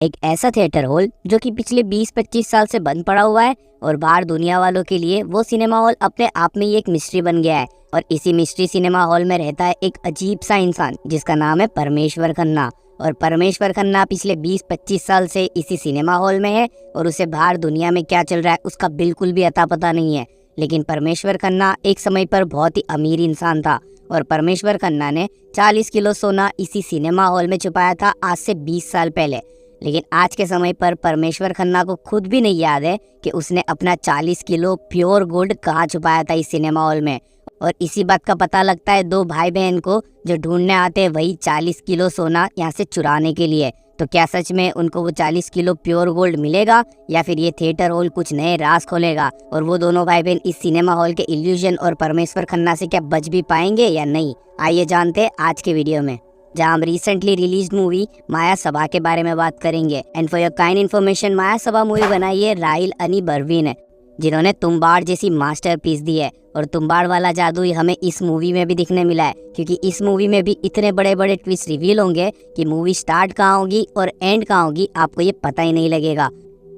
एक ऐसा theatre hall जो कि पिछले 20-25 साल से बंद पड़ा हुआ है और बाहर दुनिया वालों के लिए वो सिनेमा हॉल अपने आप में ही एक मिस्ट्री बन गया है। और इसी मिस्ट्री सिनेमा हॉल में रहता है एक अजीब सा इंसान जिसका नाम है परमेश्वर खन्ना। और परमेश्वर खन्ना पिछले 20-25 साल से इसी सिनेमा हॉल में है और उसे बाहर दुनिया में क्या चल रहा है उसका बिल्कुल भी अता पता नहीं है। लेकिन परमेश्वर खन्ना एक समय पर बहुत ही अमीर इंसान था और परमेश्वर खन्ना ने 40 किलो सोना इसी सिनेमा हॉल में छुपाया था आज से 20 साल पहले। लेकिन आज के समय पर परमेश्वर खन्ना को खुद भी नहीं याद है कि उसने अपना 40 किलो प्योर गोल्ड कहाँ छुपाया था इस सिनेमा हॉल में। और इसी बात का पता लगता है दो भाई बहन को जो ढूंढने आते हैं वही 40 किलो सोना यहाँ से चुराने के लिए। तो क्या सच में उनको वो 40 किलो प्योर गोल्ड मिलेगा या फिर ये थिएटर हॉल कुछ नए राज खोलेगा और वो दोनों भाई बहन इस सिनेमा हॉल के इल्यूजन और परमेश्वर खन्ना से क्या बच भी पाएंगे या नहीं, आइए जानते हैं आज के वीडियो में, जहां हम recently release movie Maya Sabha के बारे में बात करेंगे। And for your kind information, Maya Sabha movie बनाई है राहिल अनी बर्वी ने, जिन्होंने तुम्बाड़ जैसी मास्टरपीस दी है। और तुम्बाड़ वाला जादू ही हमें इस मूवी में भी दिखने मिला है, क्योंकि इस मूवी में भी इतने बड़े बड़े ट्विस्ट रिवील होंगे कि मूवी स्टार्ट कहाँ होगी और एंड कहाँ होगी आपको ये पता ही नहीं लगेगा।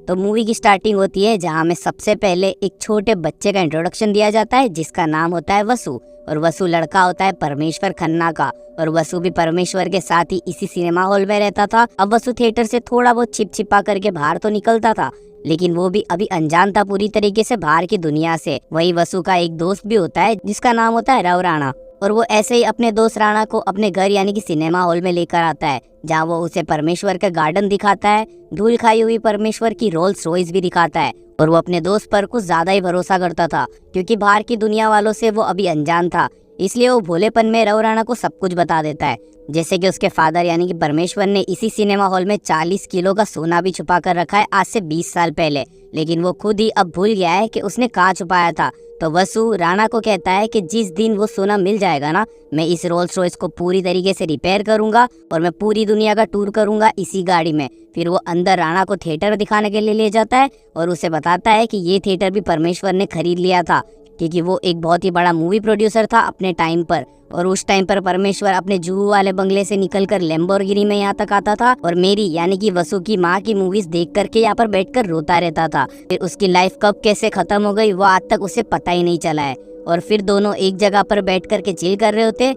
तो मूवी की स्टार्टिंग होती है जहाँ हमें सबसे पहले एक छोटे बच्चे का इंट्रोडक्शन दिया जाता है जिसका नाम होता है वसु। और वसु लड़का होता है परमेश्वर खन्ना का। और वसु भी परमेश्वर के साथ ही इसी सिनेमा हॉल में रहता था। अब वसु थिएटर से थोड़ा बहुत छिप छिपा करके बाहर तो निकलता था, लेकिन वो भी अभी अनजान था पूरी तरीके से बाहर की दुनिया से। वही वसु का एक दोस्त भी होता है जिसका नाम होता है रव राणा। और वो ऐसे ही अपने दोस्त राणा को अपने घर यानी कि सिनेमा हॉल में लेकर आता है, जहाँ वो उसे परमेश्वर का गार्डन दिखाता है, धूल खाई हुई परमेश्वर की रोल्स रॉयस भी दिखाता है। और वो अपने दोस्त पर कुछ ज्यादा ही भरोसा करता था, क्योंकि बाहर की दुनिया वालों से वो अभी अनजान था। इसलिए वो भोलेपन में रव राणा को सब कुछ बता देता है, जैसे कि उसके फादर यानी कि परमेश्वर ने इसी सिनेमा हॉल में 40 किलो का सोना भी छुपा कर रखा है आज से 20 साल पहले, लेकिन वो खुद ही अब भूल गया है कि उसने कहाँ छुपाया था। तो वसु राणा को कहता है कि जिस दिन वो सोना मिल जाएगा ना, मैं इस रोल्स रॉयस को पूरी तरीके से रिपेयर करूंगा और मैं पूरी दुनिया का टूर करूंगा इसी गाड़ी में। फिर वो अंदर राणा को थिएटर दिखाने के लिए ले जाता है और उसे बताता है कि ये थिएटर भी परमेश्वर ने खरीद लिया था, क्योंकि वो एक बहुत ही बड़ा मूवी प्रोड्यूसर था अपने टाइम पर। और उस टाइम पर परमेश्वर अपने जुहू वाले बंगले से निकलकर लैम्बोर्गिनी में यहाँ तक आता था और मेरी यानी कि वसु की माँ की मूवीज देख करके यहाँ पर बैठकर रोता रहता था। फिर उसकी लाइफ कब कैसे खत्म हो गई वो आज तक उसे पता ही नहीं चला है। और फिर दोनों एक जगह पर बैठ करके चिल कर रहे होते,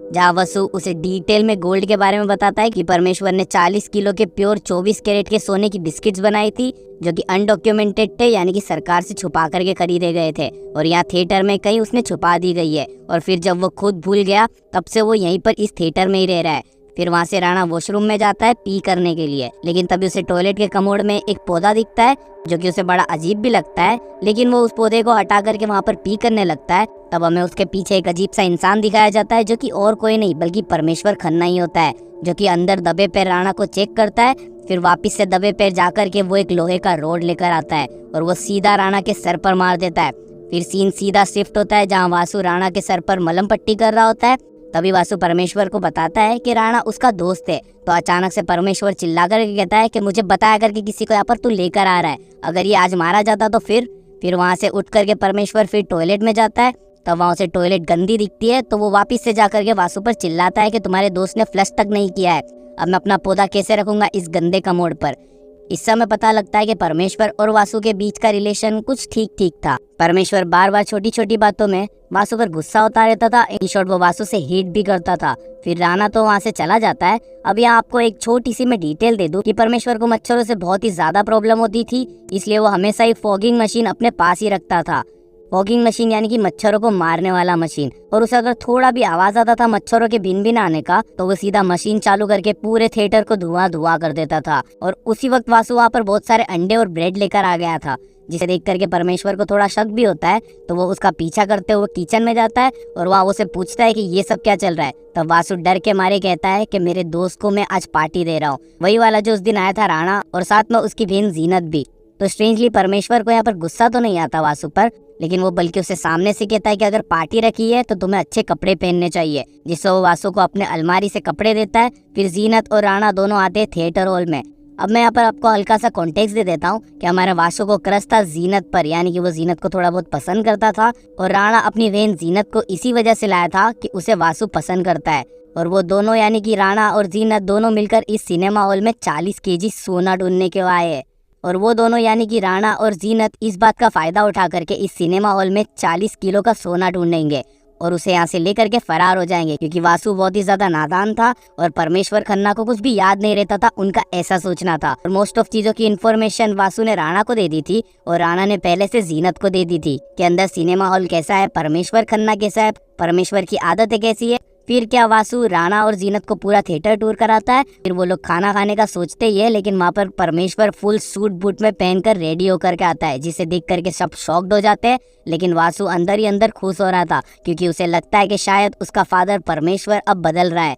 जहाँ वसु उसे डिटेल में गोल्ड के बारे में बताता है कि परमेश्वर ने 40 किलो के प्योर 24 कैरेट के सोने की बिस्किट्स बनाई थी, जो कि अनडॉक्यूमेंटेड थे यानी कि सरकार से छुपा करके खरीदे गए थे और यहाँ थिएटर में कहीं उसने छुपा दी गई है। और फिर जब वो खुद भूल गया तब से वो यहीं पर इस थिएटर में ही रह रहा है। फिर वहाँ से राणा वॉशरूम में जाता है पी करने के लिए, लेकिन तभी उसे टॉयलेट के कमोड में एक पौधा दिखता है जो कि उसे बड़ा अजीब भी लगता है, लेकिन वो उस पौधे को हटा करके वहाँ पर पी करने लगता है। तब हमें उसके पीछे एक अजीब सा इंसान दिखाया जाता है जो कि और कोई नहीं बल्कि परमेश्वर खन्ना ही होता है, जो कि अंदर दबे पैर राणा को चेक करता है। फिर वापिस से दबे पैर जाकर के वो एक लोहे का रोड लेकर आता है और वो सीधा राणा के सर पर मार देता है। फिर सीन सीधा शिफ्ट होता है जहाँ वासु राणा के सर पर मलम पट्टी कर रहा होता है। तभी वासु परमेश्वर को बताता है कि राणा उसका दोस्त है। तो अचानक से परमेश्वर चिल्ला करके कहता है कि मुझे बताया करके किसी को यहाँ पर तू लेकर आ रहा है, अगर ये आज मारा जाता तो फिर वहाँ से उठ करके परमेश्वर फिर टॉयलेट में जाता है। तब वहाँ से टॉयलेट गंदी दिखती है तो वो वापिस से जा करके वासु पर चिल्लाता है कि तुम्हारे दोस्त ने फ्लश तक नहीं किया है, अब मैं अपना पौधा कैसे रखूंगा इस गंदे कमोड पर। इस समय पता लगता है कि परमेश्वर और वासु के बीच का रिलेशन कुछ ठीक ठीक था। परमेश्वर बार बार छोटी छोटी बातों में वासु पर गुस्सा होता रहता था, इन शॉर्ट वो वासु से हेट भी करता था। फिर राणा तो वहाँ से चला जाता है। अब यहाँ आपको एक छोटी सी मैं डिटेल दे दूं कि परमेश्वर को मच्छरों से बहुत ही ज्यादा प्रॉब्लम होती थी, इसलिए वो हमेशा ही फॉगिंग मशीन अपने पास ही रखता था। फॉगिंग मशीन यानी कि मच्छरों को मारने वाला मशीन। और उसे अगर थोड़ा भी आवाज आता था मच्छरों के भिन भिन आने का तो वो सीधा मशीन चालू करके पूरे थिएटर को धुआं धुआं कर देता था। और उसी वक्त वासु वहाँ पर बहुत सारे अंडे और ब्रेड लेकर आ गया था, जिसे देख करके परमेश्वर को थोड़ा शक भी होता है। तो वो उसका पीछा करते हुए किचन में जाता है और वहाँ उसे पूछता है कि ये सब क्या चल रहा है। तब वासु डर के मारे कहता है कि मेरे दोस्त को मैं आज पार्टी दे रहा हूँ, वही वाला जो उस दिन आया था राणा, और साथ में उसकी बहन जीनत भी। तो स्ट्रेंजली परमेश्वर को यहाँ पर गुस्सा तो नहीं आता वासु पर, लेकिन वो बल्कि उसे सामने से कहता है कि अगर पार्टी रखी है तो तुम्हें अच्छे कपड़े पहनने चाहिए, जिससे वो वासु को अपने अलमारी से कपड़े देता है। फिर जीनत और राणा दोनों आते हैं थिएटर हॉल में। अब मैं यहाँ पर आपको हल्का सा कॉन्टेक्स्ट दे देता हूँ कि हमारे वासु को क्रश था जीनत पर, यानी कि वो जीनत को थोड़ा बहुत पसंद करता था और राणा अपनी बहन जीनत को इसी वजह से लाया था कि उसे वासु पसंद करता है। और वो दोनों यानी कि राणा और जीनत दोनों मिलकर इस सिनेमा हॉल में 40 केजी सोना ढूंढने के आए हैं। और वो दोनों यानी कि राणा और जीनत इस बात का फायदा उठा करके इस सिनेमा हॉल में 40 किलो का सोना ढूंढेंगे और उसे यहाँ से लेकर के फरार हो जाएंगे, क्योंकि वासु बहुत ही ज्यादा नादान था और परमेश्वर खन्ना को कुछ भी याद नहीं रहता था, उनका ऐसा सोचना था। और मोस्ट ऑफ चीजों की इन्फॉर्मेशन वासु ने राणा को दे दी थी और राणा ने पहले से जीनत को दे दी थी कि अंदर सिनेमा हॉल कैसा है, परमेश्वर खन्ना कैसा है, परमेश्वर की आदतें कैसी है। फिर क्या वासु राणा और जीनत को पूरा थिएटर टूर कराता है। फिर वो लोग खाना खाने का सोचते ही है, लेकिन वहाँ पर परमेश्वर फुल सूट बूट में पहनकर रेडी होकर के आता है, जिसे देख करके सब शॉक्ड हो जाते हैं। लेकिन वासु अंदर ही अंदर खुश हो रहा था, क्योंकि उसे लगता है कि शायद उसका फादर परमेश्वर अब बदल रहा है।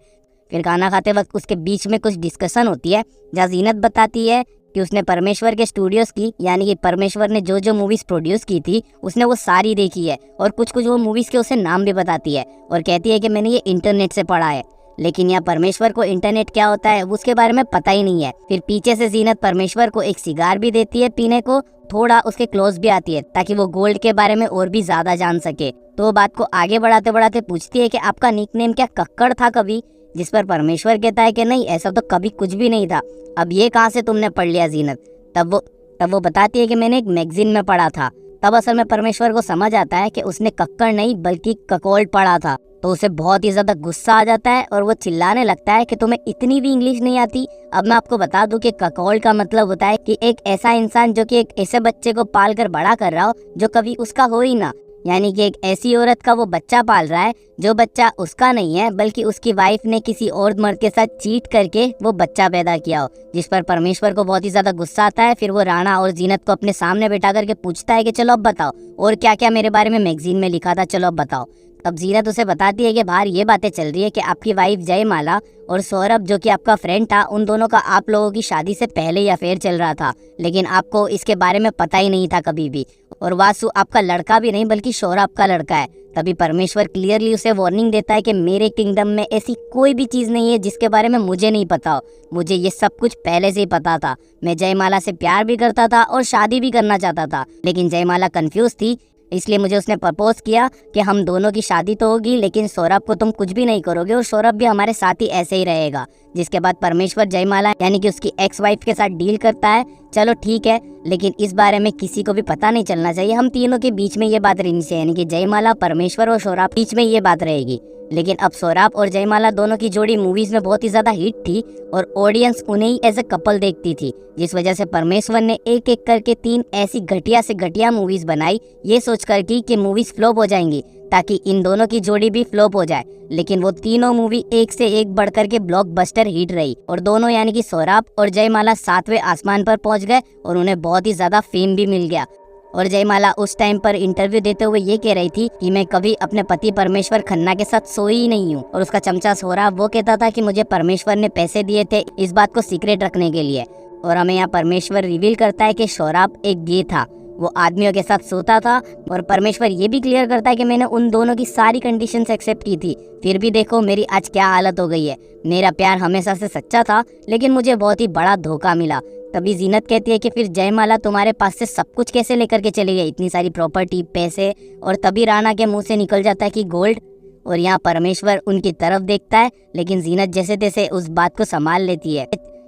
फिर खाना खाते वक्त उसके बीच में कुछ डिस्कशन होती है, जहाँ जीनत बताती है कि उसने परमेश्वर के स्टूडियोज की यानी कि परमेश्वर ने जो जो मूवीज प्रोड्यूस की थी उसने वो सारी देखी है, और कुछ कुछ वो मूवीज के उसे नाम भी बताती है और कहती है कि मैंने ये इंटरनेट से पढ़ा है। लेकिन यहाँ परमेश्वर को इंटरनेट क्या होता है उसके बारे में पता ही नहीं है। फिर पीछे से जीनत परमेश्वर को एक सिगार भी देती है पीने को, थोड़ा उसके क्लोज भी आती है ताकि वो गोल्ड के बारे में और भी ज्यादा जान सके। तो बात को आगे बढ़ाते बढ़ाते पूछती है कि आपका निकनेम क्या कक्कड़ था कभी, जिस पर परमेश्वर कहता है कि नहीं, ऐसा तो कभी कुछ भी नहीं था। अब ये कहाँ से तुमने पढ़ लिया जीनत। तब वो बताती है कि मैंने एक मैगजीन में पढ़ा था। तब असल में परमेश्वर को समझ आता है कि उसने कक्कड़ नहीं बल्कि ककोल्ड पढ़ा था। तो उसे बहुत ही ज्यादा गुस्सा आ जाता है और वो चिल्लाने लगता है कि तुम्हें इतनी भी इंग्लिश नहीं आती। अब मैं आपको बता दूं कि ककोल्ड का मतलब होता है कि एक ऐसा इंसान जो कि एक ऐसे बच्चे को पाल कर बड़ा कर रहा हो जो कभी उसका हो ही ना, यानी कि एक ऐसी औरत का वो बच्चा पाल रहा है जो बच्चा उसका नहीं है बल्कि उसकी वाइफ ने किसी और मर्द के साथ चीट करके वो बच्चा पैदा किया हो, जिस पर परमेश्वर को बहुत ही ज्यादा गुस्सा आता है। फिर वो राणा और जीनत को अपने सामने बैठा करके पूछता है कि चलो अब बताओ और क्या क्या मेरे बारे में मैगजीन में लिखा था, चलो अब बताओ। तब जीनत उसे बताती है कि बाहर ये बातें चल रही है कि आपकी वाइफ जयमाला और सौरभ जो कि आपका फ्रेंड था, उन दोनों का आप लोगों की शादी से पहले ही अफेयर चल रहा था, लेकिन आपको इसके बारे में पता ही नहीं था कभी भी। और वासु आपका लड़का भी नहीं बल्कि सौरभ का लड़का है। तभी परमेश्वर क्लियरली उसे वार्निंग देता है कि मेरे किंगडम में ऐसी कोई भी चीज नहीं है जिसके बारे में मुझे नहीं पता हो। मुझे ये सब कुछ पहले से ही पता था। मैं जयमाला से प्यार भी करता था और शादी भी करना चाहता था, लेकिन जयमाला कंफ्यूज थी, इसलिए मुझे उसने प्रपोज किया कि हम दोनों की शादी तो होगी लेकिन सौरभ को तुम कुछ भी नहीं करोगे और सौरभ भी हमारे साथ ही ऐसे ही रहेगा। जिसके बाद परमेश्वर जयमाला यानी कि उसकी एक्स वाइफ के साथ डील करता है, चलो ठीक है, लेकिन इस बारे में किसी को भी पता नहीं चलना चाहिए, हम तीनों के बीच में ये बात रहनी चाहिए, यानी कि जयमाला, परमेश्वर और सौरभ बीच में ये बात रहेगी। लेकिन अब सौरभ और जयमाला दोनों की जोड़ी मूवीज में बहुत ही ज्यादा हिट थी और ऑडियंस उन्हें ही एज ए कपल देखती थी, जिस वजह से परमेश्वर ने एक एक करके 3 ऐसी घटिया से घटिया मूवीज बनाई, ये सोच कर कि मूवीज फ्लॉप हो जाएंगी ताकि इन दोनों की जोड़ी भी फ्लॉप हो जाए। लेकिन वो तीनों मूवी एक से एक बढ़कर के ब्लॉकबस्टर हिट रही और दोनों यानी कि सौरभ और जयमाला 7वें आसमान पर पहुंच गए और उन्हें बहुत ही ज्यादा फेम भी मिल गया। और जयमाला उस टाइम पर इंटरव्यू देते हुए ये कह रही थी कि मैं कभी अपने पति परमेश्वर खन्ना के साथ सोई ही नहीं हूँ, और उसका चमचा सौरभ वो कहता था कि मुझे परमेश्वर ने पैसे दिए थे इस बात को सीक्रेट रखने के लिए। और हमें यहाँ परमेश्वर रिवील करता है कि सौरभ एक गे था, वो आदमियों के साथ सोता था, और परमेश्वर ये भी क्लियर करता है कि मैंने उन दोनों की सारी कंडीशंस एक्सेप्ट की थी, फिर भी देखो मेरी आज क्या हालत हो गई है। मेरा प्यार हमेशा से सच्चा था लेकिन मुझे बहुत ही बड़ा धोखा मिला। तभी जीनत कहती है कि फिर जयमाला तुम्हारे पास से सब कुछ कैसे लेकर के चली गई, इतनी सारी प्रॉपर्टी, पैसे। और तभी राणा के मुंह से निकल जाता है कि गोल्ड। और यहाँ परमेश्वर उनकी तरफ देखता है, लेकिन जीनत जैसे तैसे उस बात को संभाल लेती है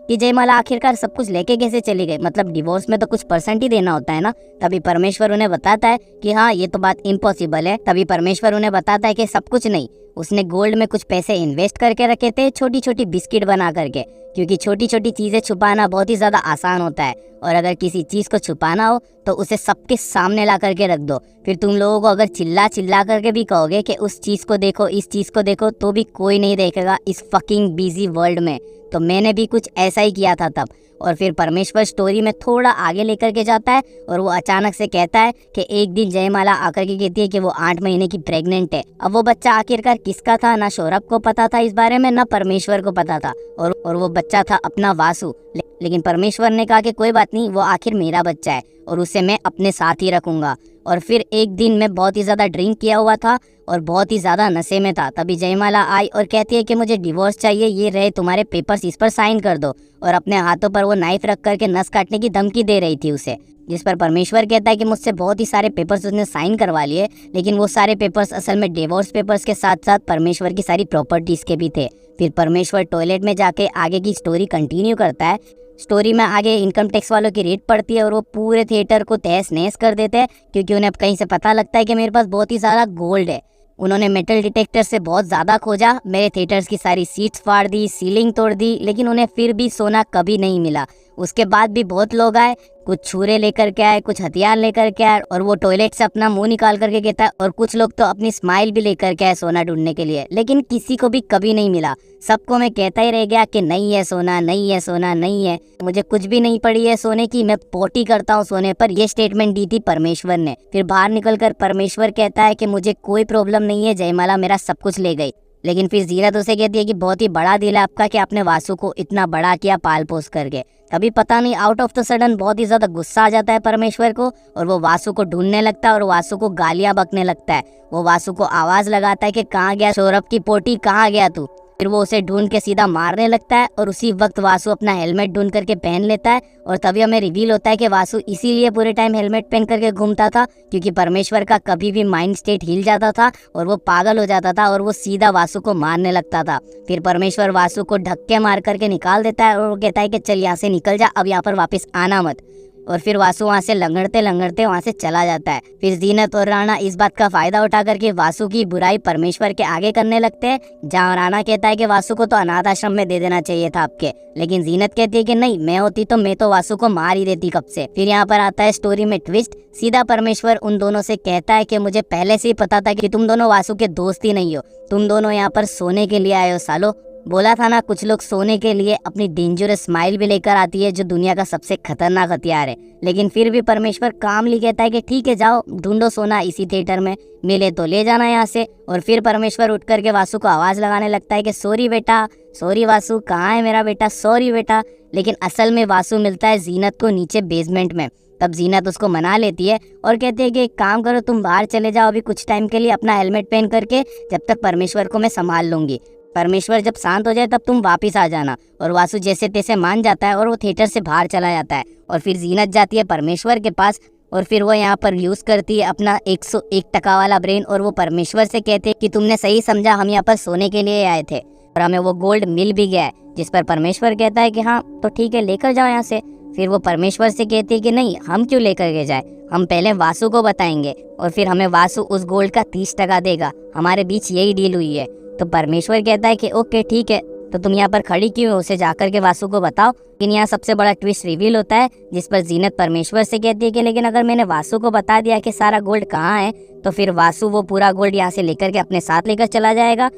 कि जयमाला आखिरकार सब कुछ लेके कैसे चली गई, मतलब डिवोर्स में तो कुछ परसेंट ही देना होता है ना। तभी परमेश्वर उन्हें बताता है कि हाँ ये तो बात इम्पॉसिबल है। तभी परमेश्वर उन्हें बताता है कि सब कुछ नहीं, उसने गोल्ड में कुछ पैसे इन्वेस्ट करके रखे थे, छोटी छोटी बिस्किट बना करके, क्योंकि छोटी छोटी चीजें छुपाना बहुत ही ज्यादा आसान होता है, और अगर किसी चीज को छुपाना हो तो उसे सबके सामने ला करके रख दो। फिर तुम लोगों को अगर चिल्ला चिल्ला करके भी कहोगे कि उस चीज को देखो, इस चीज को देखो, तो भी कोई नहीं देखेगा इस फकिंग बिजी वर्ल्ड में। तो मैंने भी कुछ ऐसा ही किया था तब। और फिर परमेश्वर स्टोरी में थोड़ा आगे लेकर के जाता है और वो अचानक से कहता है कि एक दिन जयमाला आकर के कहती है कि वो 8 महीने की प्रेग्नेंट है। अब वो बच्चा आखिरकार किसका था, ना सौरभ को पता था इस बारे में, ना परमेश्वर को पता था, और वो बच्चा था अपना वासु। लेकिन परमेश्वर ने कहा कि कोई बात नहीं, वो आखिर मेरा बच्चा है और उसे मैं अपने साथ ही रखूंगा। और फिर एक दिन मैं बहुत ही ज़्यादा ड्रिंक किया हुआ था और बहुत ही ज़्यादा नशे में था। तभी जयमाला आई और कहती है कि मुझे डिवोर्स चाहिए, ये रहे तुम्हारे पेपर्स, इस पर साइन कर दो। और अपने हाथों पर वो नाइफ रख करके नस काटने की धमकी दे रही थी उसे। जिस पर परमेश्वर कहता है कि मुझसे बहुत ही सारे पेपर्स उसने साइन करवा लिए, लेकिन वो सारे पेपर्स असल में डिवोर्स पेपर्स के साथ साथ परमेश्वर की सारी प्रॉपर्टीज के भी थे। फिर परमेश्वर टॉयलेट में जाके आगे की स्टोरी कंटिन्यू करता है। स्टोरी में आगे इनकम टैक्स वालों की रेड पड़ती है और वो पूरे थिएटर को तहस नहस कर देते हैं, क्योंकि उन्हें अब कहीं से पता लगता है कि मेरे पास बहुत ही सारा गोल्ड है। उन्होंने मेटल डिटेक्टर से बहुत ज़्यादा खोजा, मेरे थिएटर्स की सारी सीट्स फाड़ दी, सीलिंग तोड़ दी, लेकिन उन्हें फिर भी सोना कभी नहीं मिला। उसके बाद भी बहुत लोग आए, कुछ छुरे लेकर के आए, कुछ हथियार लेकर के आए, और वो टॉयलेट से अपना मुंह निकाल करके कहता है, और कुछ लोग तो अपनी स्माइल भी लेकर के आए सोना ढूंढने के लिए, लेकिन किसी को भी कभी नहीं मिला। सबको मैं कहता ही रह गया कि नहीं है सोना, नहीं है सोना, नहीं है, मुझे कुछ भी नहीं पड़ी है सोने की, मैं पोटी करता हूँ सोने पर। ये स्टेटमेंट दी थी परमेश्वर ने। फिर बाहर निकलकर परमेश्वर कहता है कि मुझे कोई प्रॉब्लम नहीं है, जयमाला मेरा सब कुछ ले गई। लेकिन फिर जीनत उसे कहती है कि बहुत ही बड़ा दिल है आपका कि आपने वासु को इतना बड़ा किया पाल पोस करके। तभी पता नहीं आउट ऑफ द सडन बहुत ही ज्यादा गुस्सा आ जाता है परमेश्वर को, और वो वासु को ढूंढने लगता है और वासु को गालियां बकने लगता है। वो वासु को आवाज लगाता है कि कहाँ गया सौरभ की पोटी, कहाँ गया तू। फिर वो उसे ढूंढ के सीधा मारने लगता है, और उसी वक्त वासु अपना हेलमेट ढूंढ करके पहन लेता है। और तभी हमें रिवील होता है कि वासु इसीलिए पूरे टाइम हेलमेट पहन करके घूमता था, क्योंकि परमेश्वर का कभी भी माइंड स्टेट हिल जाता था और वो पागल हो जाता था और वो सीधा वासु को मारने लगता था। फिर परमेश्वर वासु को धक्के मार करके निकाल देता है और वो कहता है कि चल यहाँ से निकल जा, अब यहाँ पर वापस आना मत। और फिर वासु वहाँ से लंगड़ते लंगड़ते वहाँ से चला जाता है। फिर जीनत और राणा इस बात का फायदा उठा करके वासु की बुराई परमेश्वर के आगे करने लगते हैं, जहाँ राणा कहता है कि वासु को तो अनाथ आश्रम में दे देना चाहिए था आपके, लेकिन जीनत कहती है कि नहीं, मैं होती तो मैं तो वासु को मार ही देती कब से। फिर यहाँ पर आता है स्टोरी में ट्विस्ट। सीधा परमेश्वर उन दोनों से कहता है कि मुझे पहले से ही पता था कि तुम दोनों वासु के दोस्त ही नहीं हो, तुम दोनों यहाँ पर सोने के लिए आए हो सालो। बोला था ना, कुछ लोग सोने के लिए अपनी डेंजरस स्माइल भी लेकर आती है, जो दुनिया का सबसे खतरनाक हथियार है। लेकिन फिर भी परमेश्वर कामली कहता है कि ठीक है, जाओ ढूंढो सोना इसी थिएटर में, मिले तो ले जाना यहाँ से। और फिर परमेश्वर उठ करके वासु को आवाज लगाने लगता है कि सॉरी बेटा, सॉरी वासु, कहाँ है मेरा बेटा, सॉरी बेटा। लेकिन असल में वासु मिलता है जीनत को नीचे बेसमेंट में। तब जीनत उसको मना लेती है और कहती है कि एक काम करो, तुम बाहर चले जाओ अभी कुछ टाइम के लिए अपना हेलमेट पहन करके, जब तक परमेश्वर को मैं संभाल लूंगी। परमेश्वर जब शांत हो जाए तब तुम वापस आ जाना। और वासु जैसे तैसे मान जाता है और वो थिएटर से बाहर चला जाता है। और फिर जीनत जाती है परमेश्वर के पास, और फिर वो यहाँ पर यूज करती है अपना 101% वाला ब्रेन, और वो परमेश्वर से कहते हैं कि तुमने सही समझा, हम यहाँ पर सोने के लिए आए थे और हमें वो गोल्ड मिल भी गया है। जिस पर परमेश्वर कहता है कि हाँ तो ठीक है, लेकर जाओ यहाँ से। फिर वो परमेश्वर से कहती है कि नहीं, हम क्यों लेकर के जाए, हम पहले वासु को बताएंगे और फिर हमें वासु उस गोल्ड का 30% देगा, हमारे बीच यही डील हुई है। तो परमेश्वर कहता है कि ओके ठीक है, तो तुम यहाँ पर खड़ी क्यों हो, उसे जाकर के वासु को बताओ। लेकिन यहाँ सबसे बड़ा ट्विस्ट रिवील होता है, जिस पर जीनत परमेश्वर से कहती है कि लेकिन अगर मैंने वासु को बता दिया कि सारा गोल्ड कहाँ है, तो फिर वासु वो पूरा गोल्ड यहाँ से लेकर के अपने साथ लेकर चला जाएगा।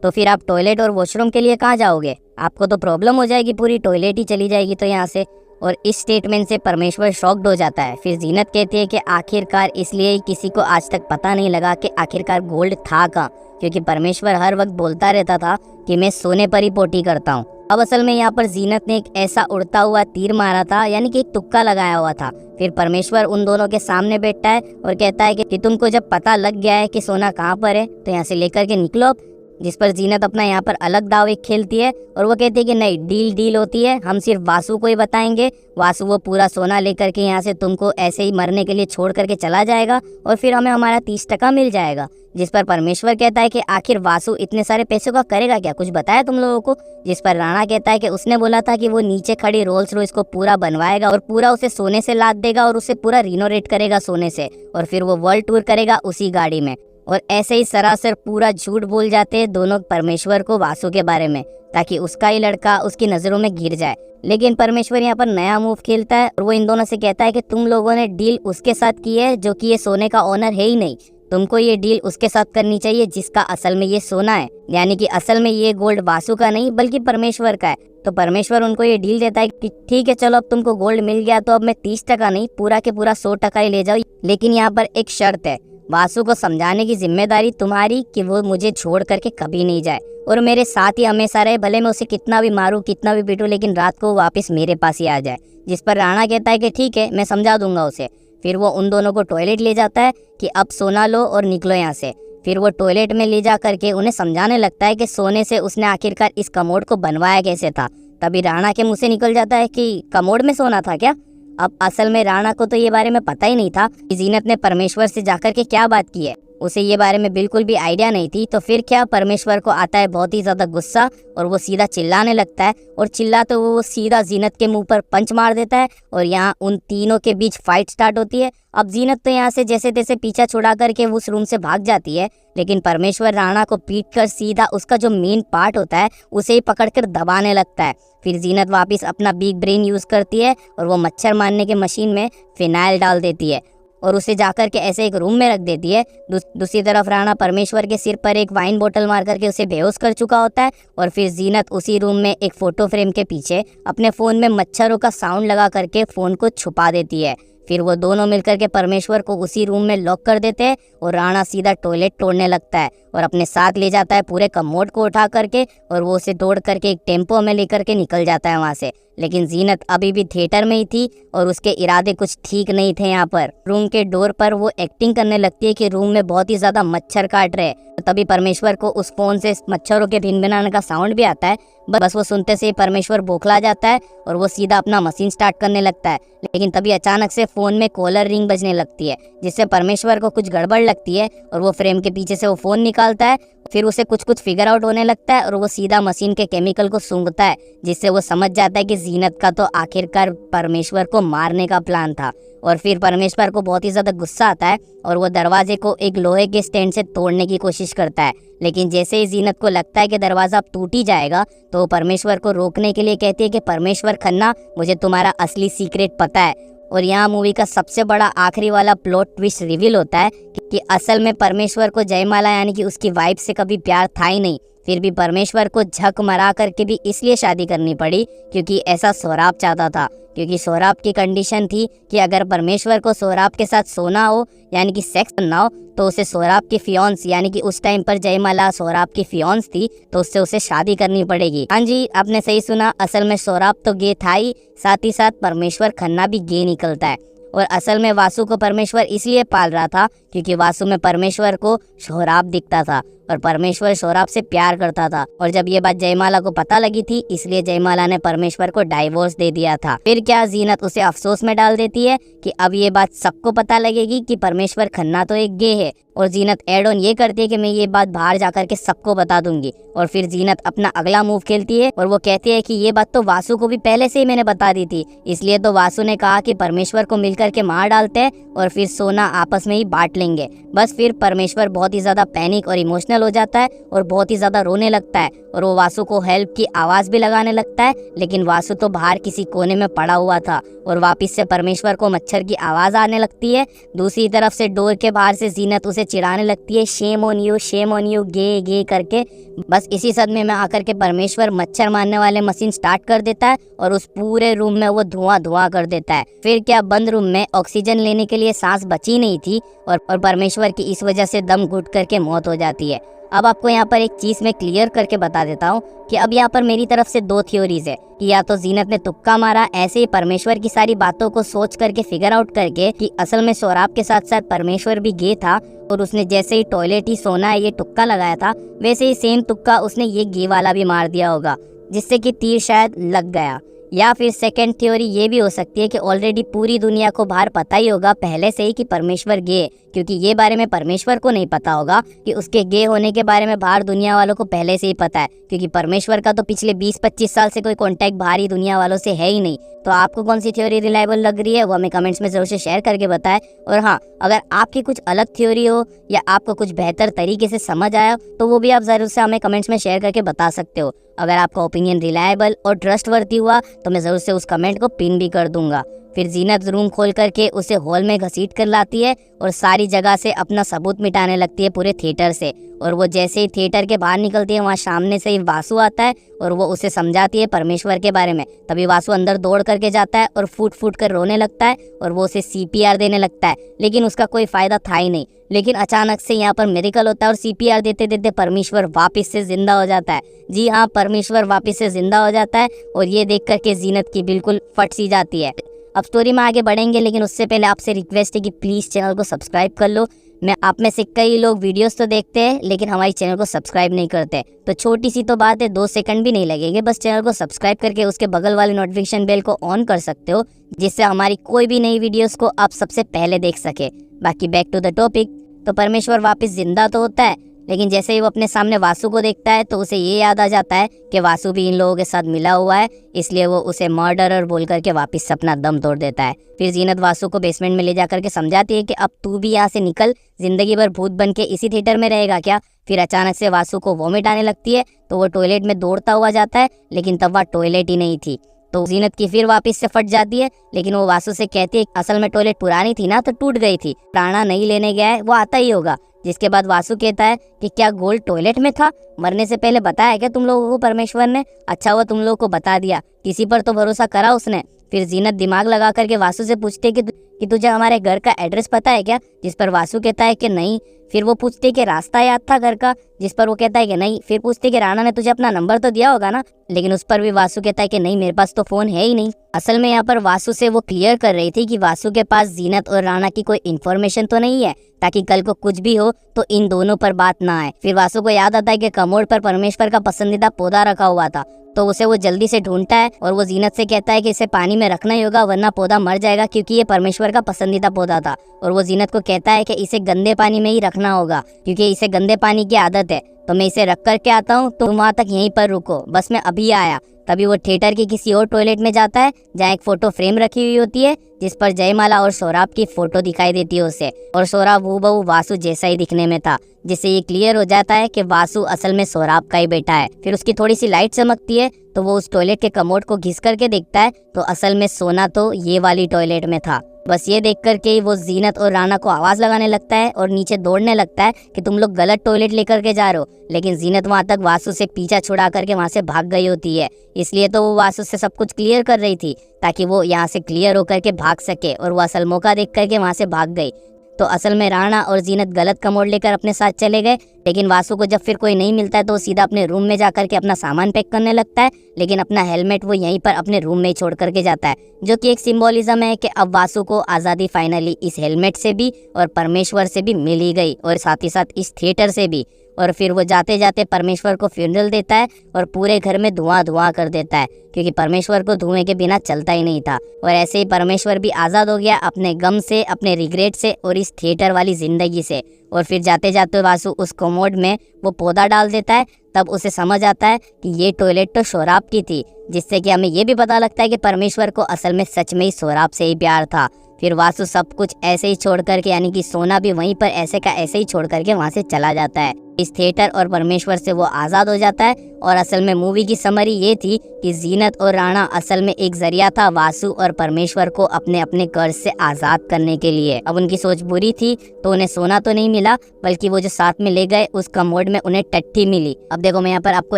तो फिर आप टॉयलेट और वॉशरूम के लिए कहाँ जाओगे, आपको तो प्रॉब्लम हो जाएगी, पूरी टॉयलेट ही चली जाएगी तो यहाँ से। और इस स्टेटमेंट से परमेश्वर शॉक्ड हो जाता है। फिर जीनत कहती है कि आखिरकार इसलिए ही किसी को आज तक पता नहीं लगा कि आखिरकार गोल्ड था कहाँ, क्योंकि परमेश्वर हर वक्त बोलता रहता था कि मैं सोने पर ही पोटी करता हूँ। अब असल में यहाँ पर जीनत ने एक ऐसा उड़ता हुआ तीर मारा था, यानी कि एक तुक्का लगाया हुआ था। फिर परमेश्वर उन दोनों के सामने बैठता है और कहता है कि तुमको जब पता लग गया है कि सोना कहाँ पर है तो यहाँ से लेकर के निकलो। जिस पर जीनत अपना यहाँ पर अलग दाव एक खेलती है और वो कहती है कि नहीं, डील होती है, हम सिर्फ वासु को ही बताएंगे, वासु वो पूरा सोना लेकर के यहाँ से तुमको ऐसे ही मरने के लिए छोड़ करके चला जाएगा और फिर हमें हमारा 30% मिल जाएगा। जिस पर परमेश्वर कहता है कि आखिर वासु इतने सारे पैसों का करेगा क्या, कुछ बताया तुम लोगों को। जिस पर राणा कहता है कि उसने बोला था कि वो नीचे खड़ी रोल्स रॉयस को पूरा बनवाएगा और पूरा उसे सोने से लाद देगा और उसे पूरा रिनोवेट करेगा सोने से, और फिर वो वर्ल्ड टूर करेगा उसी गाड़ी में। और ऐसे ही सरासर पूरा झूठ बोल जाते हैं दोनों परमेश्वर को वासु के बारे में, ताकि उसका ही लड़का उसकी नजरों में गिर जाए। लेकिन परमेश्वर यहाँ पर नया मूव खेलता है और वो इन दोनों से कहता है कि तुम लोगों ने डील उसके साथ की है जो कि ये सोने का ओनर है ही नहीं, तुमको ये डील उसके साथ करनी चाहिए जिसका असल में ये सोना है, यानी कि असल में ये गोल्ड वासु का नहीं बल्कि परमेश्वर का है। तो परमेश्वर उनको ये डील देता है कि ठीक है चलो, अब तुमको गोल्ड मिल गया तो अब मैं 30% नहीं, पूरा के पूरा 100% ही ले जाओ, लेकिन यहाँ पर एक शर्त है, वासु को समझाने की जिम्मेदारी तुम्हारी कि वो मुझे छोड़ करके कभी नहीं जाए और मेरे साथ ही हमेशा रहे, भले मैं उसे कितना भी मारूं कितना भी पीटूं, लेकिन रात को वापस मेरे पास ही आ जाए। जिस पर राणा कहता है कि ठीक है, मैं समझा दूंगा उसे। फिर वो उन दोनों को टॉयलेट ले जाता है कि अब सोना लो और निकलो यहाँ से। फिर वो टॉयलेट में ले जा करके उन्हें समझाने लगता है कि सोने से उसने आखिरकार इस कमोड को बनवाया कैसे था। तभी राणा के मुंह से निकल जाता है कि कमोड में सोना था क्या। अब असल में राणा को तो ये बारे में पता ही नहीं था कि जीनत ने परमेश्वर से जाकर के क्या बात की है। उसे ये बारे में बिल्कुल भी आइडिया नहीं थी। तो फिर क्या, परमेश्वर को आता है बहुत ही ज्यादा गुस्सा और वो सीधा चिल्लाने लगता है, और चिल्ला तो वो सीधा जीनत के मुंह पर पंच मार देता है और यहाँ उन तीनों के बीच फाइट स्टार्ट होती है। अब जीनत तो यहाँ से जैसे तैसे पीछा छुड़ा करके उस रूम से भाग जाती है, लेकिन परमेश्वर राणा को पीट कर सीधा उसका जो मेन पार्ट होता है उसे ही पकड़कर दबाने लगता है। फिर जीनत वापस अपना बिग ब्रेन यूज करती है और वो मच्छर मारने के मशीन में फिनाइल डाल देती है और उसे जाकर के ऐसे एक रूम में रख देती है। दूसरी तरफ राणा परमेश्वर के सिर पर एक वाइन बोतल मार करके उसे बेहोश कर चुका होता है, और फिर जीनत उसी रूम में एक फोटो फ्रेम के पीछे अपने फ़ोन में मच्छरों का साउंड लगा करके फ़ोन को छुपा देती है। फिर वो दोनों मिलकर के परमेश्वर को उसी रूम में लॉक कर देते हैं और राणा सीधा टॉयलेट तोड़ने लगता है और अपने साथ ले जाता है पूरे कमोड को उठा करके, और वो उसे तोड़ करके एक टेम्पो में लेकर के निकल जाता है वहाँ से। लेकिन जीनत अभी भी थिएटर में ही थी और उसके इरादे कुछ ठीक नहीं थे। यहाँ पर रूम के डोर पर वो एक्टिंग करने लगती है कि रूम में बहुत ही ज्यादा मच्छर काट रहे। तभी परमेश्वर को उस फोन से मच्छरों के भिनभिनाने का साउंड भी आता है। बस वो सुनते से ही परमेश्वर बौखला जाता है और वो सीधा अपना मशीन स्टार्ट करने लगता है। लेकिन तभी अचानक से फोन में कॉलर रिंग बजने लगती है, जिससे परमेश्वर को कुछ गड़बड़ लगती है और वो फ्रेम के पीछे से वो फोन निकालता है। फिर उसे कुछ फिगर आउट होने लगता है और वो सीधा मशीन के केमिकल को सूंघता है, जिससे वो समझ जाता है कि जीनत का तो आखिरकार परमेश्वर को मारने का प्लान था। और फिर परमेश्वर को बहुत ही ज्यादा गुस्सा आता है और वो दरवाजे को एक लोहे के स्टैंड से तोड़ने की कोशिश करता है। लेकिन जैसे ही जीनत को लगता है कि दरवाजा अब टूट ही जाएगा, तो वो परमेश्वर को रोकने के लिए कहती है कि परमेश्वर खन्ना, मुझे तुम्हारा असली सीक्रेट पता है। और यहाँ मूवी का सबसे बड़ा आखिरी वाला प्लॉट ट्विस्ट रिवील होता है कि असल में परमेश्वर को जयमाला यानी कि उसकी वाइफ से कभी प्यार था ही नहीं। फिर भी परमेश्वर को झक मरा करके भी इसलिए शादी करनी पड़ी क्योंकि ऐसा सोहराब चाहता था। क्योंकि सोहराब की कंडीशन थी कि अगर परमेश्वर को सोहराब के साथ सोना हो यानी कि सेक्स करना हो, तो उसे सोहराब की फियोन्स यानी कि उस टाइम पर जयमाला सोहराब की फियोन्स थी, तो उससे उसे शादी करनी पड़ेगी। हाँ जी, आपने सही सुना, असल में सोहराब तो गे था ही, साथ ही साथ परमेश्वर खन्ना भी गे निकलता है। और असल में वासु को परमेश्वर इसलिए पाल रहा था क्योंकि वासु में परमेश्वर को सोहराब दिखता था और परमेश्वर सोहराब से प्यार करता था। और जब ये बात जयमाला को पता लगी थी, इसलिए जयमाला ने परमेश्वर को डाइवोर्स दे दिया था। फिर क्या, जीनत उसे अफसोस में डाल देती है कि अब ये बात सबको पता लगेगी कि परमेश्वर खन्ना तो एक गे है। और जीनत एड ऑन ये करती है कि मैं ये बात बाहर जाकर के सबको बता दूंगी। और फिर जीनत अपना अगला मूव खेलती है और वो कहती है कि ये बात तो वासु को भी पहले से ही मैंने बता दी थी, इसलिए तो वासु ने कहा कि परमेश्वर को मिलकर के मार डालते हैं और फिर सोना आपस में ही बांट लेंगे। बस फिर परमेश्वर बहुत ही ज्यादा पैनिक और इमोशनल हो जाता है और बहुत ही ज्यादा रोने लगता है और वो वासु को हेल्प की आवाज भी लगाने लगता है। लेकिन वासु तो बाहर किसी कोने में पड़ा हुआ था और वापिस से परमेश्वर को मच्छर की आवाज आने लगती है। दूसरी तरफ से डोर के बाहर से जीनत उसे चिढ़ाने लगती है, शेम ऑन यू गे गे करके। बस इसी सदमे में आकर के परमेश्वर मच्छर मारने वाले मशीन स्टार्ट कर देता है और उस पूरे रूम में वो धुआं कर देता है। फिर क्या, बंद रूम में ऑक्सीजन लेने के लिए सांस बची नहीं थी और परमेश्वर की इस वजह से दम घुट करके मौत हो जाती है। अब आपको यहाँ पर एक चीज मैं क्लियर करके बता देता हूँ कि अब यहाँ पर मेरी तरफ से दो थ्योरीज है कि या तो जीनत ने तुक्का मारा ऐसे ही परमेश्वर की सारी बातों को सोच करके फिगर आउट करके कि असल में सोहराब के साथ साथ परमेश्वर भी गे था और उसने जैसे ही टॉयलेट ही सोना है ये तुक्का लगाया था, वैसे ही सेम तुक्का उसने ये गे वाला भी मार दिया होगा, जिससे कि तीर शायद लग गया। या फिर सेकंड थ्योरी ये भी हो सकती है कि ऑलरेडी पूरी दुनिया को बाहर पता ही होगा पहले से ही कि परमेश्वर गे है, क्योंकि ये बारे में परमेश्वर को नहीं पता होगा कि उसके गे होने के बारे में बाहर दुनिया वालों को पहले से ही पता है, क्योंकि परमेश्वर का तो पिछले 20-25 साल से कोई कांटेक्ट बाहरी दुनिया वालों से है ही नहीं। तो आपको कौन सी थ्योरी रिलायबल लग रही है वो हमें कमेंट्स में जरूर से शेयर करके बताएं। और हाँ, अगर आपकी कुछ अलग थ्योरी हो या आपको कुछ बेहतर तरीके से समझ आया तो वो भी आप जरूर से हमें कमेंट्स में शेयर करके बता सकते हो। अगर आपका ओपिनियन रिलायबल और ट्रस्टवर्दी हुआ तो मैं जरूर से उस कमेंट को पिन भी कर दूंगा। फिर जीनत रूम खोल करके उसे हॉल में घसीट कर लाती है और सारी जगह से अपना सबूत मिटाने लगती है पूरे थिएटर से। और वो जैसे ही थिएटर के बाहर निकलती है, वहाँ सामने से ही वासु आता है और वो उसे समझाती है परमेश्वर के बारे में। तभी वासु अंदर दौड़ करके जाता है और फूट कर रोने लगता है और वो उसे CPR देने लगता है, लेकिन उसका कोई फायदा था ही नहीं। लेकिन अचानक से यहाँ पर मिरेकल होता है और CPR देते देते परमेश्वर वापस से जिंदा हो जाता है। जी हाँ, परमेश्वर वापस से जिंदा हो जाता है और ये देख करके जीनत की बिल्कुल फट सी जाती है। अब स्टोरी में आगे बढ़ेंगे, लेकिन उससे पहले आपसे रिक्वेस्ट है कि प्लीज़ चैनल को सब्सक्राइब कर लो। मैं आप में से कई लोग वीडियोस तो देखते हैं लेकिन हमारी चैनल को सब्सक्राइब नहीं करते, तो छोटी सी तो बात है, 2 सेकंड भी नहीं लगेंगे, बस चैनल को सब्सक्राइब करके उसके बगल वाले नोटिफिकेशन बेल को ऑन कर सकते हो, जिससे हमारी कोई भी नई वीडियोस को आप सबसे पहले देख सके। बाकी बैक टू द टॉपिक। तो परमेश्वर वापस जिंदा तो होता है, लेकिन जैसे ही वो अपने सामने वासु को देखता है तो उसे ये याद आ जाता है कि वासु भी इन लोगों के साथ मिला हुआ है, इसलिए वो उसे मर्डरर बोल करके वापस से अपना दम तोड़ देता है। फिर जीनत वासु को बेसमेंट में ले जा करके समझाती है कि अब तू भी यहाँ से निकल, जिंदगी भर भूत बन के इसी थिएटर में रहेगा क्या। फिर अचानक से वासु को वॉमिट आने लगती है, तो वो टॉयलेट में दौड़ता हुआ जाता है, लेकिन तब वह टॉयलेट ही नहीं थी। तो जीनत की फिर वापस से फट जाती है, लेकिन वो वासु से कहती है असल में टॉयलेट पुरानी थी ना, तो टूट गई थी, प्राणा नहीं लेने गया है, वो आता ही होगा। जिसके बाद वासु कहता है कि क्या गोल्ड टॉयलेट में था, मरने से पहले बताया क्या तुम लोगों को परमेश्वर ने? अच्छा हुआ तुम लोगों को बता दिया, किसी पर तो भरोसा करा उसने। फिर जीनत दिमाग लगा करके वासु से पूछते कि तुझे हमारे घर का एड्रेस पता है क्या, जिस पर वासु कहता है कि नहीं। फिर वो पूछते कि रास्ता याद था घर का, जिस पर वो कहता है कि नहीं। फिर पूछते कि राणा ने तुझे अपना नंबर तो दिया होगा ना, लेकिन उस पर भी वासु कहता है कि नहीं, मेरे पास तो फोन है ही नहीं। असल में यहाँ पर वासु से वो क्लियर कर रही थी कि वासु के पास जीनत और राणा की कोई इन्फॉर्मेशन तो नहीं है, ताकि कल को कुछ भी हो तो इन दोनों पर बात ना आए। फिर वासु को याद आता है कि कमोड पर परमेश्वर का पसंदीदा पौधा रखा हुआ था, तो उसे वो जल्दी से ढूंढता है और वो जीनत से कहता है कि इसे पानी में रखना ही होगा वरना पौधा मर जाएगा, क्योंकि ये परमेश्वर का पसंदीदा पौधा था। और वो जीनत को कहता है कि इसे गंदे पानी में ही रखना होगा, क्योंकि इसे गंदे पानी की आदत है, तो मैं इसे रख करके आता हूँ, तो वहाँ तक यहीं पर रुको, बस मैं अभी आया। तभी वो थिएटर की किसी और टॉयलेट में जाता है, जहाँ एक फोटो फ्रेम रखी हुई होती है, जिस पर जयमाला और सौराब की फोटो दिखाई देती है उसे, और सौराब हूबहू वासु जैसा ही दिखने में था, जिससे ये क्लियर हो जाता है कि वासु असल में सौराब का ही बेटा है। फिर उसकी थोड़ी सी लाइट चमकती है, तो वो उस टॉयलेट के कमोड को घिस करके देखता है, तो असल में सोना तो ये वाली टॉयलेट में था। बस ये देख करके ही वो जीनत और राणा को आवाज लगाने लगता है और नीचे दौड़ने लगता है कि तुम लोग गलत टॉयलेट लेकर के जा रहे हो। लेकिन जीनत वहां तक वासु से पीछा छुड़ा करके वहां से भाग गई होती है, इसलिए तो वो वासु से सब कुछ क्लियर कर रही थी, ताकि वो यहाँ से क्लियर होकर के भाग सके, और वो असल मौका देख करके वहां से भाग गई। तो असल में राणा और जीनत गलत कमोड लेकर अपने साथ चले गए, लेकिन वासु को जब फिर कोई नहीं मिलता है तो वो सीधा अपने रूम में जाकर के अपना सामान पैक करने लगता है, लेकिन अपना हेलमेट वो यहीं पर अपने रूम में ही छोड़ करके जाता है, जो कि एक सिंबोलिज्म है कि अब वासु को आज़ादी फाइनली इस हेलमेट से भी और परमेश्वर से भी मिल ही गई, और साथ ही साथ इस थिएटर से भी। और फिर वो जाते जाते परमेश्वर को फ्यूनरल देता है और पूरे घर में धुआं धुआं कर देता है, क्योंकि परमेश्वर को धुएं के बिना चलता ही नहीं था। और ऐसे ही परमेश्वर भी आज़ाद हो गया अपने गम से, अपने रिग्रेट से और इस थिएटर वाली जिंदगी से। और फिर जाते जाते वासु उस कोमोड में वो पौधा डाल देता है, तब उसे समझ आता है कि ये टॉयलेट तो सौराब की थी, जिससे कि हमें ये भी पता लगता है कि परमेश्वर को असल में सच में ही सौराब से ही प्यार था। फिर वासु सब कुछ ऐसे ही छोड़ करके, यानी कि सोना भी वहीं पर ऐसे का ऐसे ही छोड़ करके वहां से चला जाता है। इस थिएटर और परमेश्वर से वो आज़ाद हो जाता है। और असल में मूवी की समरी ये थी कि जीनत और राणा असल में एक जरिया था वासु और परमेश्वर को अपने अपने कर्ज से आज़ाद करने के लिए। अब उनकी सोच बुरी थी, तो उन्हें सोना तो नहीं मिला, बल्कि वो जो साथ में ले गए उस कमोड में उन्हें टट्टी मिली। अब देखो मैं यहाँ पर आपको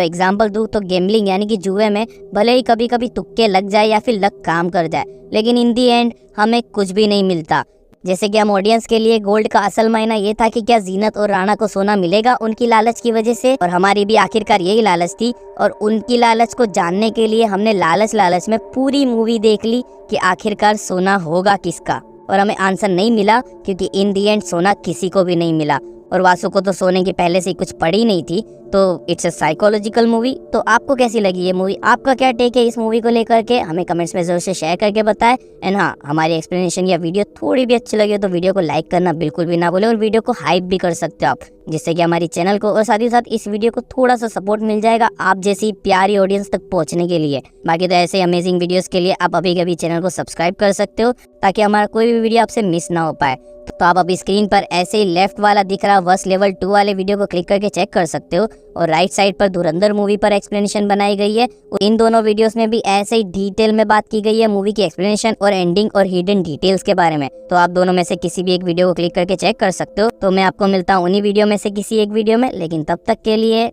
एग्जाम्पल दूँ तो गैम्बलिंग यानी कि जुए में भले ही कभी कभी तुक्के लग जाए या फिर लक काम कर जाए, लेकिन इन दी एंड हमें कुछ भी नहीं मिलता। जैसे कि हम ऑडियंस के लिए गोल्ड का असल मायना ये था कि क्या जीनत और राणा को सोना मिलेगा उनकी लालच की वजह से, और हमारी भी आखिरकार यही लालच थी। और उनकी लालच को जानने के लिए हमने लालच में पूरी मूवी देख ली कि आखिरकार सोना होगा किसका, और हमें आंसर नहीं मिला, क्योंकि इन दी एंड सोना किसी को भी नहीं मिला। और वासु को तो सोने की पहले से ही कुछ पड़ी नहीं थी, तो इट्स अ साइकोलॉजिकल मूवी। तो आपको कैसी लगी ये मूवी, आपका क्या टेक है इस मूवी को लेकर के, हमें कमेंट्स में जरूर से शेयर करके बताएं। एंड हाँ, हमारी एक्सप्लेनेशन या वीडियो थोड़ी भी अच्छी लगी हो तो वीडियो को लाइक करना बिल्कुल भी ना भूलें, और वीडियो को हाइप भी कर सकते हो आप, जिससे कि हमारी चैनल को और साथ ही साथ इस वीडियो को थोड़ा सा सपोर्ट मिल जाएगा आप जैसी प्यारी ऑडियंस तक पहुंचने के लिए। बाकी तो ऐसे अमेजिंग वीडियोस के लिए आप अभी कभी चैनल को सब्सक्राइब कर सकते हो, ताकि हमारा कोई भी वीडियो आपसे मिस ना हो पाए। तो आप अभी स्क्रीन पर ऐसे ही लेफ्ट वाला दिख रहा वर्स लेवल 2 वाले वीडियो को क्लिक करके चेक कर सकते हो, और राइट साइड पर धुरंधर मूवी पर एक्सप्लेनेशन बनाई गई है। इन दोनों वीडियोस में भी ऐसे ही डिटेल में बात की गई है मूवी की एक्सप्लेनेशन और एंडिंग और हिडन डिटेल्स के बारे में। तो आप दोनों में से किसी भी एक वीडियो को क्लिक करके चेक कर सकते हो। तो मैं आपको मिलता हूँ उन्हीं वीडियो में से किसी एक वीडियो में, लेकिन तब तक के लिए